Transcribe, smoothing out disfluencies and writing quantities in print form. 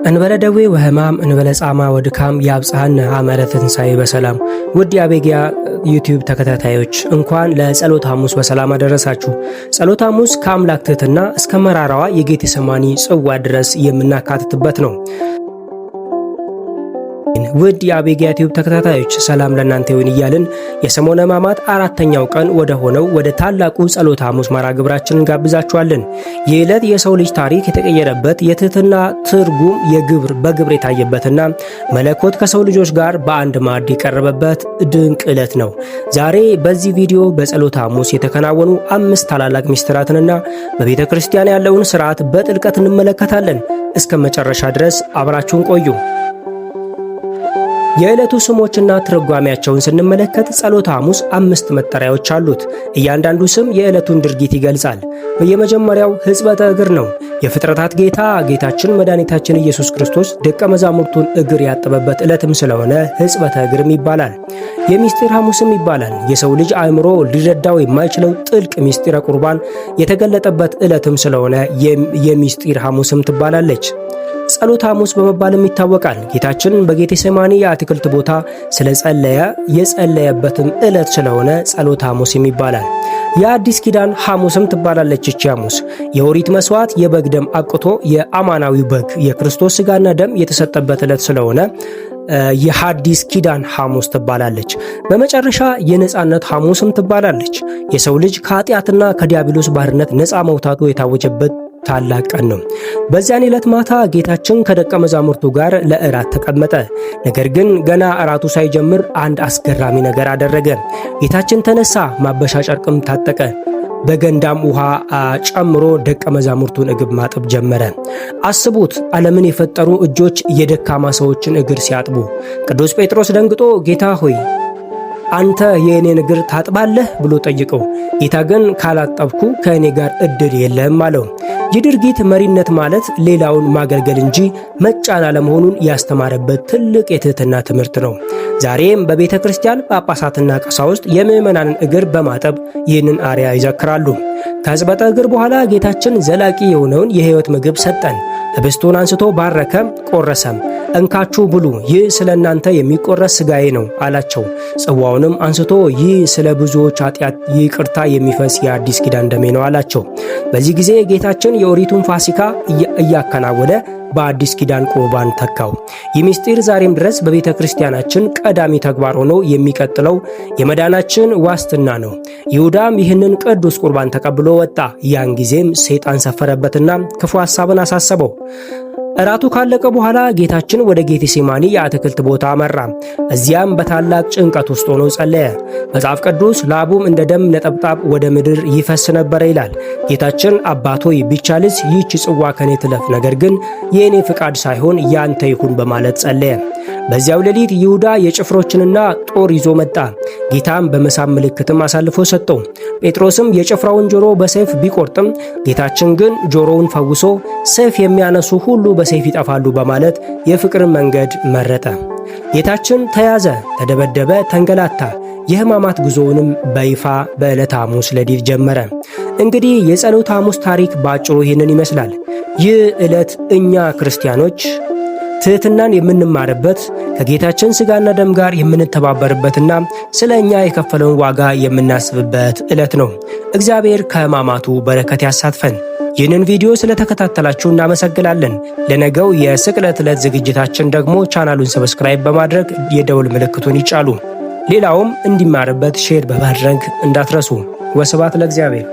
እንበለ ደዌ ወህማም እንበለ ጻማ ወድካም ያብጽሐነ ሐመረ ትንሣኤ በሰላም። ውድ የአቤጊያ ዩቲዩብ ተከታታዮች እንኳን ለጸሎተ ሐሙስ በሰላም አደረሳችሁ። ጸሎተ ሐሙስ ከአምላክ ትሕትና እስከ መራራዋ የጌቴሰማኒ ጽዋ ድረስ የምናካትትበት ነው። ውድ የአቤጊያ ዩቲዩብ ተከታታዮች ሰላም ለእናንተ ይሁን እያልን የሰሞነ ሕማማት አራተኛው ቀን ወደ ሆነው ወደ ታላቁ ጸሎተ ሐሙስ መርሐ ግብራችንን ጋብዛችኋለን። ይህ ዕለት የሰው ልጅ ታሪክ የተቀየረበት የትሕትና ትርጉም በግብር የታየበትና መለኮት ከሰው ልጆች ጋር በአንድ ማዕድ የቀረበበት ድንቅ ዕለት ነው። ዛሬ በዚህ ቪዲዮ በጸሎተ ሐሙስ የተከናወኑ 5 ታላላቅ ምስጢራትንና በቤተ ክርስቲያን ያለውን ሥርዓት በጥልቀት እንመለከታለን። እስከ መጨረሻ ድረስ አብራችሁን ቆዩ። የዕለቱ ስሞችና ትርጓሜያቸውን ስንመለከት ጸሎተ ሐሙስ 5 መጠሪያዎች አሉት። እያንዳንዱ ስም የዕለቱን ድርጊት ይገልጻል። የመጀመሪያው ሕጽበተ እግር ነው። የፍጥረታት ጌታ ጌታችን መድኃኒታችን ኢየሱስ ክርስቶስ ደቀ መዛሙርቱን እግር ያጠበበት ዕለትም ስለሆነ ሕጽበተ እግርም ይባላል። የምስጢር ሐሙስም ይባላል። የሰው ልጅ አእምሮ ሊረዳው የማይችለው ጥልቅ ምስጢረ ቁርባን የተገለጠበት ዕለትም ስለሆነ የምስጢር ሐሙስም ትባላለች። ጸሎተ ሐሙስ በመባልም ይታወቃል። ጌታችን በጌቴሰማኒ የአትክልት ቦታ ስለጸለየ የጸለየበትም ዕለት ስለሆነ ጸሎተ ሐሙስም ይባላል። የአዲስ ኪዳን ሐሙስም ትባላለች። እቺ ሐሙስ የኦሪት መስዋዕት የበግ ደም አብቅቶ የአማናዊው በግ የክርስቶስ ሥጋና ደም የተሰጠበት ዕለት ስለሆነ የሐዲስ ኪዳን ሐሙስ ትባላለች። በመጨረሻ የነጻነት ሐሙስም ትባላለች። የሰው ልጅ ከኃጢአትና ከዲያብሎስ ባርነት ነጻ መውጣቱ የታወጀበት ታላቅ ቀን ነው። በዚያን ዕለት ማታ ጌታችን ከደቀ መዛሙርቱ ጋር ለእራት ተቀመጠ። ነገር ግን ገና እራቱ ሳይጀምር አንድ አስገራሚ ነገር አደረገ። ጌታችን ተነሳ፣ ማበሻ ጨርቅም ታጠቀ፣ በገንዳም ውሃ ጨምሮ ደቀ መዛሙርቱን እግር ማጠብ ጀመረ። አስቡት፣ ዓለምን የፈጠሩ እጆች የደካማ ሰዎችን እግር ሲያጥቡ። ቅዱስ ጴጥሮስ ደንግጦ ጌታ ሆይ አንተ የእኔን እግር ታጥባለህ ብሎ ጠይቀው። ጌታ ግን ካላጠብኩ ከእኔ ጋር ዕድል የለህም አለው። ይህ ድርጊት መሪነት ማለት ሌላውን ማገልገል እንጂ መጫን አለመሆኑን ያስተማረበት ትልቅ የትሕትና ትምህርት ነው። ዛሬም በቤተ ክርስቲያን ጳጳሳትና ቀሳውስት የምዕመናንን እግር በማጠብ ይህንን አርያ ይዘክራሉ። ከሕጽበተ እግር በኋላ ጌታችን ዘላቂ የሆነውን የሕይወት ምግብ ሰጠን። ኅብስቱን አንስቶ ባረከ፣ ቆረሰም። እንካችሁ ብሉ፣ ይህ ስለ እናንተ የሚቆረስ ሥጋዬ ነው አላቸው። ጽዋውንም አንስቶ ይህ ስለ ብዙዎች ኃጢአት ይቅርታ የሚፈስ የአዲስ ኪዳን ደሜ ነው አላቸው። በዚህ ጊዜ ጌታችን የኦሪቱን ፋሲካ እያከናወነ በአዲስ ኪዳን ቁርባን ተካው። ይህ ምስጢር ዛሬም ድረስ በቤተ ክርስቲያናችን ቀዳሚ ተግባር ሆኖ የሚቀጥለው የመዳናችን ዋስትና ነው። ይሁዳም ይህንን ቅዱስ ቁርባን ተቀብሎ ወጣ። ያን ጊዜም ሰይጣን ሰፈረበትና ክፉ ሐሳብን አሳሰበው። እራቱ ካለቀ በኋላ ጌታችን ወደ ጌቴሴማኒ የአትክልት ቦታ አመራ። እዚያም በታላቅ ጭንቀት ውስጥ ሆኖ ጸለየ። መጽሐፍ ቅዱስ ላቡም እንደ ደም ነጠብጣብ ወደ ምድር ይፈስ ነበረ ይላል። ጌታችን አባት ሆይ ቢቻልስ ይህች ጽዋ ከኔ ትለፍ፣ ነገር ግን የእኔ ፍቃድ ሳይሆን ያንተ ይሁን በማለት ጸለየ። በዚያው ሌሊት ይሁዳ የጭፍሮችንና ጦር ይዞ መጣ። ጌታም በመሳም ምልክትም አሳልፎ ሰጠው። ጴጥሮስም የጭፍራውን ጆሮ በሰይፍ ቢቆርጥም ጌታችን ግን ጆሮውን ፈውሶ ሰይፍ የሚያነሱ ሁሉ በሰይፍ ይጠፋሉ በማለት የፍቅርን መንገድ መረጠ። ጌታችን ተያዘ፣ ተደበደበ፣ ተንገላታ። የሕማማት ጉዞውንም በይፋ በዕለተ ሐሙስ ሌሊት ጀመረ። እንግዲህ የጸሎተ ሐሙስ ታሪክ በአጭሩ ይህንን ይመስላል። ይህ ዕለት እኛ ክርስቲያኖች ትሕትናን የምንማርበት ከጌታችን ሥጋና ደም ጋር የምንተባበርበትና ስለ እኛ የከፈለውን ዋጋ የምናስብበት ዕለት ነው። እግዚአብሔር ከሕማማቱ በረከት ያሳትፈን። ይህንን ቪዲዮ ስለተከታተላችሁ እናመሰግናለን። ለነገው የስቅለት ዕለት ዝግጅታችን ደግሞ ቻናሉን ሰብስክራይብ በማድረግ የደውል ምልክቱን ይጫሉ። ሌላውም እንዲማርበት ሼር በማድረግ እንዳትረሱ። ወስብሐት ለእግዚአብሔር።